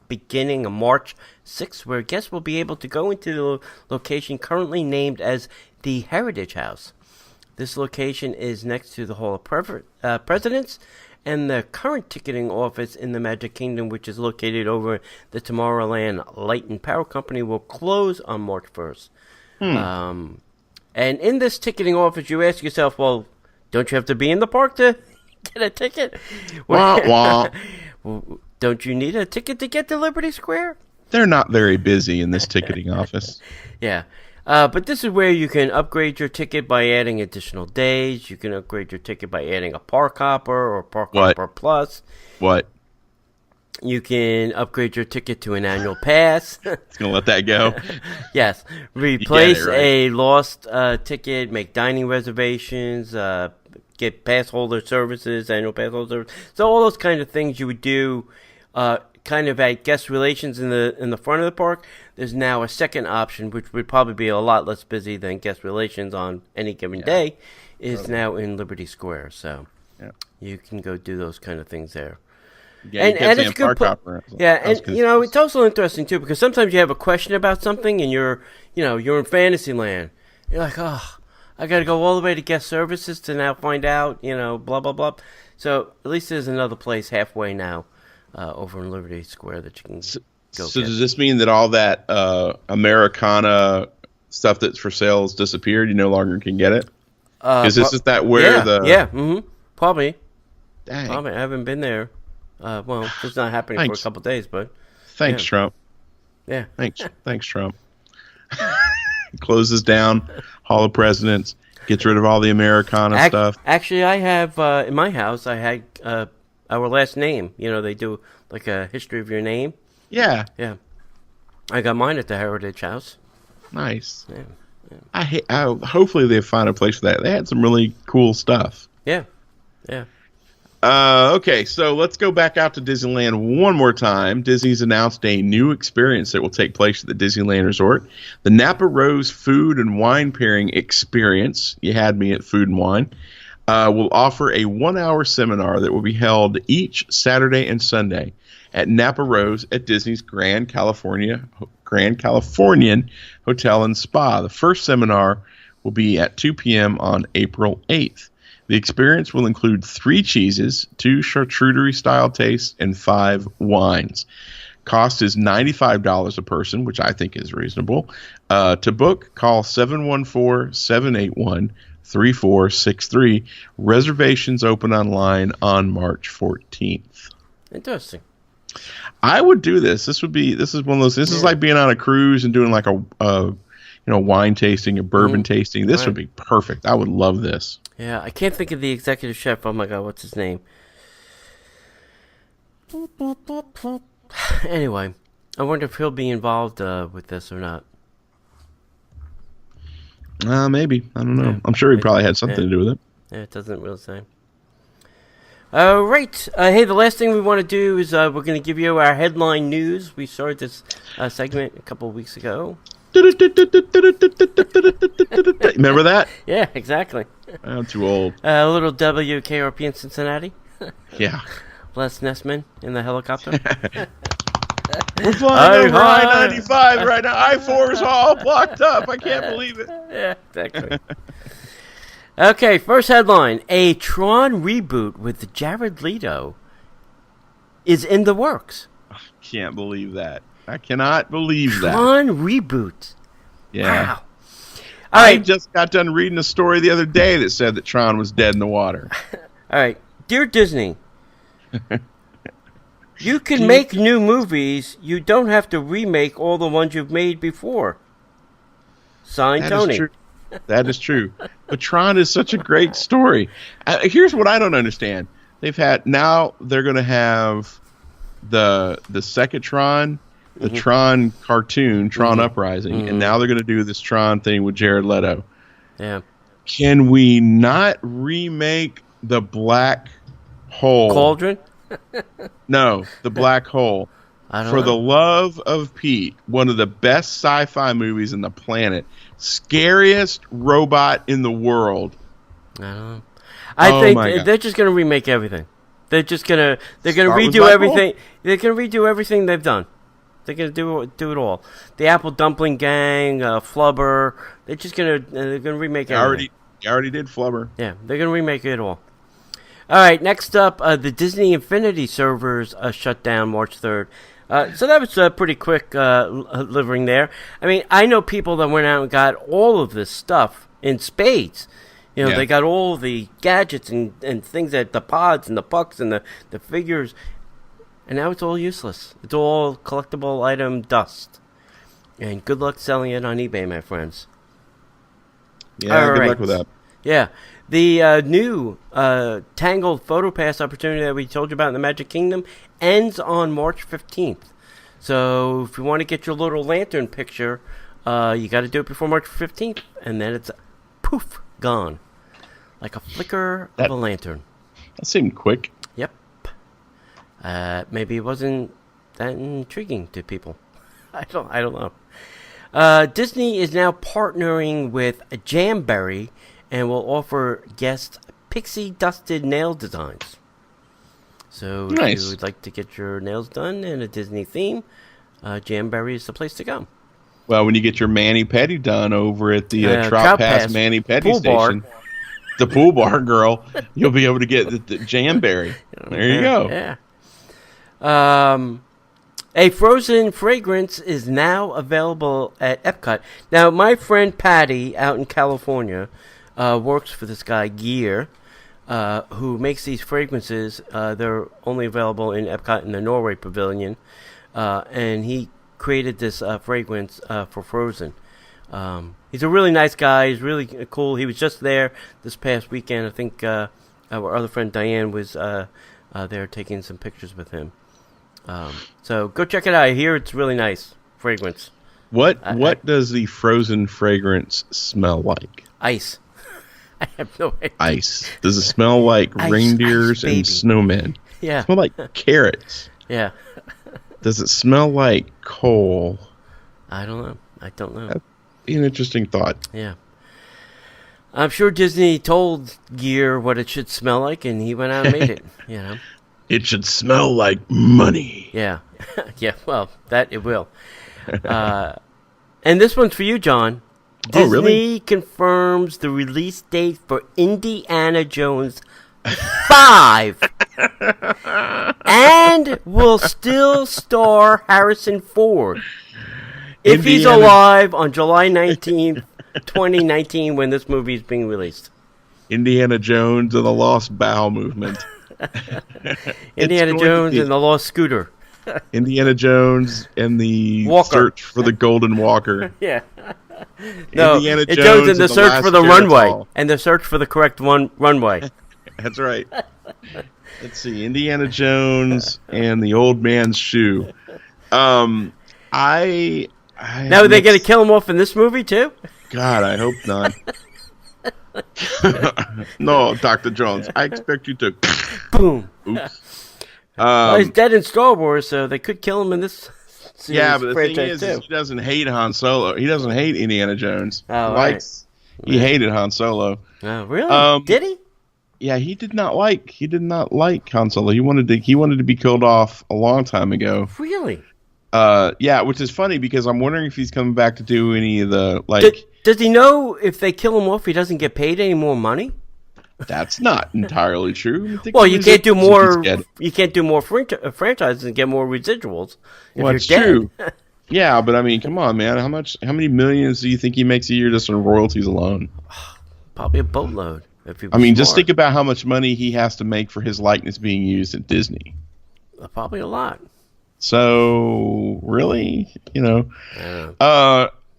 beginning on March 6th, where guests will be able to go into the location currently named as the Heritage House. This location is next to the Hall of Presidents, and the current ticketing office in the Magic Kingdom, which is located over the Tomorrowland Light and Power Company, will close on March 1st. And in this ticketing office, you ask yourself, well, don't you have to be in the park to get a ticket? Well, don't you need a ticket to get to Liberty Square? They're not very busy in this ticketing office. Yeah. But this is where you can upgrade your ticket by adding additional days. You can upgrade your ticket by adding a Parkhopper or Parkhopper Plus. What? You can upgrade your ticket to an annual pass. It's going to let that go? Yes. Replace a lost ticket, make dining reservations, get pass holder services, annual pass holder services. So all those kind of things you would do kind of at guest relations in the front of the park. There's now a second option, which would probably be a lot less busy than guest relations on any given day, is now in Liberty Square. So you can go do those kind of things there. Yeah, and it's good. It's also interesting too, because sometimes you have a question about something and you're in Fantasyland. You're like, oh, I got to go all the way to guest services to now find out, blah blah blah. So at least there's another place halfway now over in Liberty Square that you can go. So does this mean that all that Americana stuff that's for sale has disappeared? You no longer can get it? Is where probably. Dang. Probably. I haven't been there. Well, it's not happening for a couple of days, but thanks, Trump. Yeah, thanks, Trump. He closes down Hall of Presidents, gets rid of all the Americana stuff. Actually, I have in my house. I had our last name. They do like a history of your name. Yeah. I got mine at the Heritage House. Nice. Yeah. Hopefully they find a place for that. They had some really cool stuff. Yeah. Okay, so let's go back out to Disneyland one more time. Disney's announced a new experience that will take place at the Disneyland Resort. The Napa Rose Food and Wine Pairing Experience, you had me at food and wine, will offer a 1-hour seminar that will be held each Saturday and Sunday at Napa Rose at Disney's Grand Californian Hotel and Spa. The first seminar will be at 2 p.m. on April 8th. The experience will include 3 cheeses, 2 charcuterie-style tastes, and 5 wines. Cost is $95 a person, which I think is reasonable. To book, call 714-781-3463. Reservations open online on March 14th. Interesting. I would do this. This is one of those. This is like being on a cruise and doing like a wine tasting, a bourbon tasting. This would be perfect. I would love this. Yeah, I can't think of the executive chef. Oh my God, what's his name? Anyway, I wonder if he'll be involved with this or not. Maybe. I don't know. I'm sure he probably had something to do with it. Yeah, it doesn't really say. Right. Hey, the last thing we want to do is we're going to give you our headline news. We started this segment a couple of weeks ago. Remember that? Yeah, exactly. I'm too old. A little WKRP in Cincinnati. Yeah. Les Nessman in the helicopter. We're flying over I-95 right now. I-4 is all blocked up. I can't believe it. Yeah, exactly. Okay, first headline. A Tron reboot with Jared Leto is in the works. Can't believe that. I cannot believe that. Tron reboot. Yeah. Wow. All right. I just got done reading a story the other day that said that Tron was dead in the water. All right. Dear Disney, you can make new movies. You don't have to remake all the ones you've made before. Signed, Tony. That is true. But Tron is such a great story. Here's what I don't understand. Now they're going to have the second Tron, the Tron cartoon, Tron Uprising, and now they're going to do this Tron thing with Jared Leto. Yeah. Can we not remake the Black Hole? Cauldron? No, the Black Hole. For the love of Pete, one of the best sci-fi movies on the planet. Scariest robot in the world. I don't know. I think they're just going to remake everything. They're going to redo everything. They're going to redo everything they've done. They're going to do it all. The Apple Dumpling Gang, Flubber. They're going to remake everything. They already did Flubber. Yeah, they're going to remake it all. All right, next up, the Disney Infinity servers shut down March 3rd. So that was pretty quick delivering there. I mean, I know people that went out and got all of this stuff in spades. You know, They got all the gadgets and things, that the pods and the pucks and the figures. And now it's all useless. It's all collectible item dust. And good luck selling it on eBay, my friends. Yeah, good luck with that. Yeah. The new Tangled Photo Pass opportunity that we told you about in the Magic Kingdom ends on March 15th. So if you want to get your little lantern picture, you got to do it before March 15th. And then it's poof, gone. Like a flicker of a lantern. That seemed quick. Yep. Maybe it wasn't that intriguing to people. I don't know. Disney is now partnering with Jamberry and will offer guests pixie-dusted nail designs. So if you would like to get your nails done in a Disney theme, Jamberry is the place to go. Well, when you get your mani-pedi done over at the Trout Pass mani-pedi station, the pool bar girl, you'll be able to get the Jamberry. There you go. Yeah. A Frozen fragrance is now available at Epcot. Now, my friend Patty out in California works for this guy, Gear, who makes these fragrances. They're only available in Epcot in the Norway Pavilion. And he created this fragrance for Frozen. He's a really nice guy. He's really cool. He was just there this past weekend. I think our other friend Diane was there taking some pictures with him. So go check it out. I hear it's really nice fragrance. What does the Frozen fragrance smell like? Ice. I have no idea. Ice. Does it smell like reindeers and snowmen? Yeah. Smell like carrots. Yeah. Does it smell like coal? I don't know. That'd be an interesting thought. Yeah. I'm sure Disney told Gear what it should smell like, and he went out and made it, It should smell like money. Yeah. Yeah, well, that it will. And this one's for you, John. Disney really? confirms the release date for Indiana Jones 5 and will still star Harrison Ford if he's alive on July 19th, 2019, when this movie is being released. Indiana Jones and the Lost Bowel Movement. Indiana Jones and the Lost Scooter. Indiana Jones and the search for the Golden Walker. Yeah. No, Indiana Jones and the search last for the runway. Geritol. And the search for the correct runway. That's right. Let's see. Indiana Jones and the Old Man's Shoe. Now, are they going to kill him off in this movie, too? God, I hope not. No, Dr. Jones. I expect you to... Boom. Oops. Well, he's dead in Star Wars, so they could kill him in this series. Yeah, but the thing is he doesn't hate Han Solo. He doesn't hate Indiana Jones. He hated Han Solo. Oh, really? Did he? Yeah, he did not like Han Solo. He wanted to be killed off a long time ago. Really? Yeah, which is funny because I'm wondering if he's coming back to do any of the Does he know if they kill him off, he doesn't get paid any more money? That's not entirely true. Well, you can't do more. You can't do more franchises and get more residuals. Well, it's true. Yeah, but I mean, come on, man. How many millions do you think he makes a year just on royalties alone? Probably a boatload. Just think about how much money he has to make for his likeness being used at Disney. Probably a lot. So, really,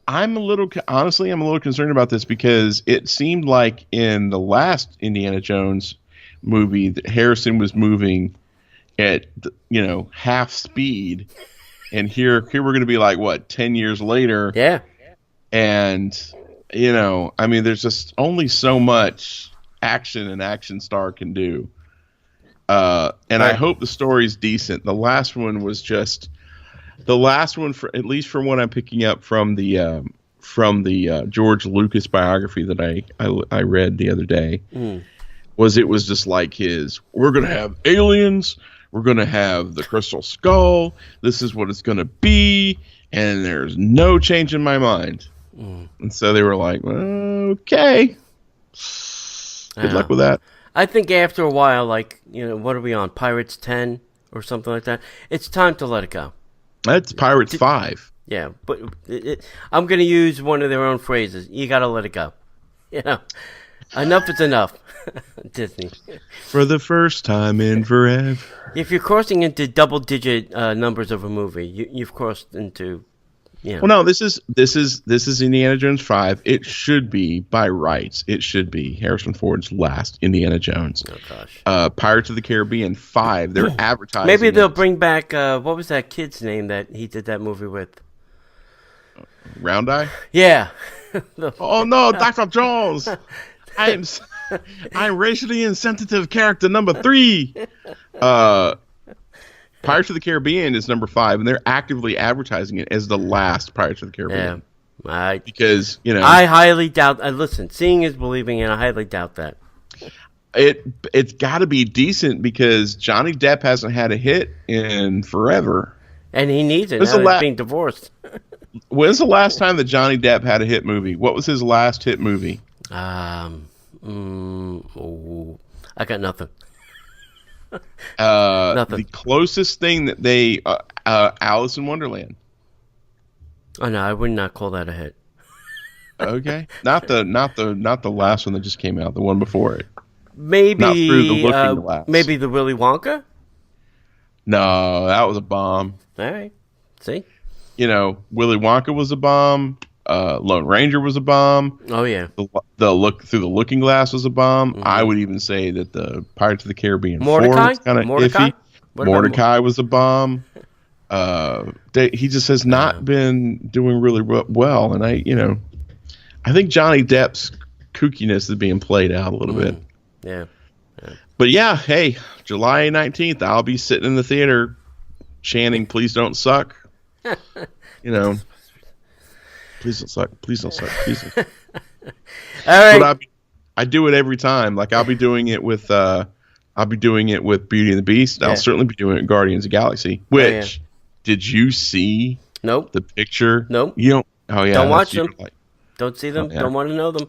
I'm a little concerned about this because it seemed like in the last Indiana Jones movie that Harrison was moving at half speed, and here we're going to be like 10 years later. Yeah, and there's just only so much action an action star can do. And I hope the story's decent. The last one, for at least from what I'm picking up from the George Lucas biography that I read the other day, was just like we're gonna have aliens, we're gonna have the Crystal Skull. This is what it's gonna be, and there's no change in my mind. And so they were like, okay, good luck with that. I think after a while, what are we on? Pirates 10 or something like that? It's time to let it go. That's Pirates 5. Yeah, but I'm going to use one of their own phrases. You got to let it go. Enough is enough. Disney. For the first time in forever. If you're crossing into double-digit numbers of a movie, you've crossed into... Well, no, this is Indiana Jones 5. It should be, by rights, Harrison Ford's last Indiana Jones. Oh, gosh. Pirates of the Caribbean 5. They're advertising. Maybe they'll bring back, what was that kid's name that he did that movie with? Round Eye? Yeah. Oh, no, Dr. Jones. I'm racially insensitive character number 3. Pirates of the Caribbean is number 5, and they're actively advertising it as the last Pirates of the Caribbean. Yeah, because I highly doubt. Listen, seeing is believing, and I highly doubt that. It's got to be decent because Johnny Depp hasn't had a hit in forever, and he needs it. Now he's being divorced. When's the last time that Johnny Depp had a hit movie? What was his last hit movie? I got nothing. Nothing. The closest thing that they Alice in Wonderland. Oh no, I would not call that a hit. Okay, not the last one that just came out, the one before it. Maybe not through the Looking Glass. Maybe the Willy Wonka. No, that was a bomb. All right, see, Willy Wonka was a bomb. Lone Ranger was a bomb. Oh yeah. The Look Through the Looking Glass was a bomb. Mm-hmm. I would even say that the Pirates of the Caribbean 4 was kind of iffy. Mordecai was a bomb. He just has not been doing really well, and I think Johnny Depp's kookiness is being played out a little bit. Yeah. But yeah, hey, July 19th, I'll be sitting in the theater chanting, "Please don't suck." You know, please don't suck. Please don't suck. Please don't suck. All right. But I do it every time. Like I'll be doing it with Beauty and the Beast. I'll certainly be doing it in Guardians of the Galaxy. Which did you see? Nope. The picture? Nope. You don't. Oh yeah. Don't watch them. Don't see them. Oh, yeah. Don't want to know them.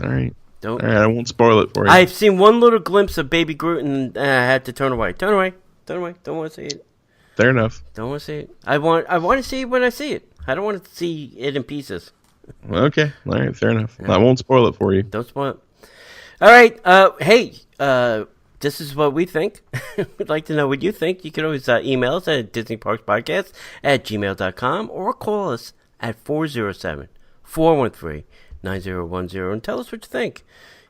All right. Don't. All right. I won't spoil it for you. I've seen one little glimpse of Baby Groot, and I had to turn away. Turn away. Don't want to see it. Fair enough. Don't want to see it. I want to see it when I see it. I don't want to see it in pieces. Okay. All right. Fair enough. Yeah. I won't spoil it for you. Don't spoil it. All right. Hey. This is what we think. We'd like to know what you think. You can always email us at DisneyParksPodcast@gmail.com or call us at 407-413-9010 and tell us what you think.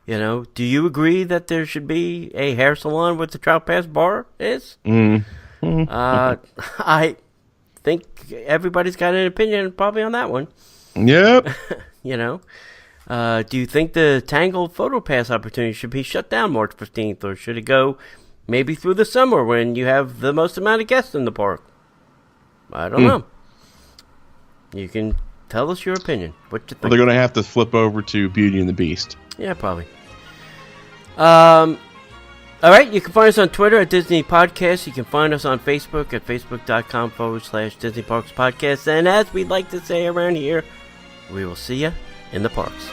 You know, do you agree that there should be a hair salon with the Trout Pass bar is? I think everybody's got an opinion probably on that one. Yep. You know. Do you think the Tangled Photo Pass opportunity should be shut down March 15th, or should it go maybe through the summer when you have the most amount of guests in the park? I don't know. You can tell us your opinion. What you think? Well, they're going to have to flip over to Beauty and the Beast. Yeah, probably. All right, you can find us on Twitter at Disney Podcast. You can find us on Facebook at facebook.com/Disney Parks Podcast. And as we like to say around here, we will see you in the parks.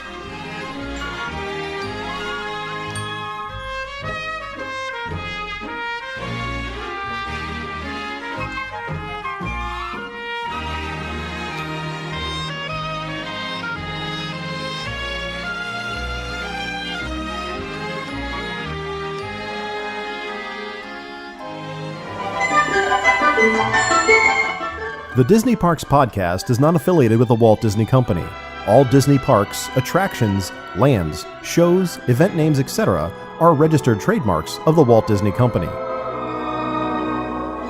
The Disney Parks Podcast is not affiliated with the Walt Disney Company. All Disney parks, attractions, lands, shows, event names, etc. are registered trademarks of the Walt Disney Company.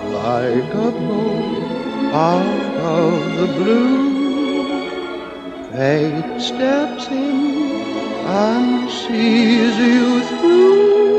Like a bolt out of the blue, fate steps in and sees you through.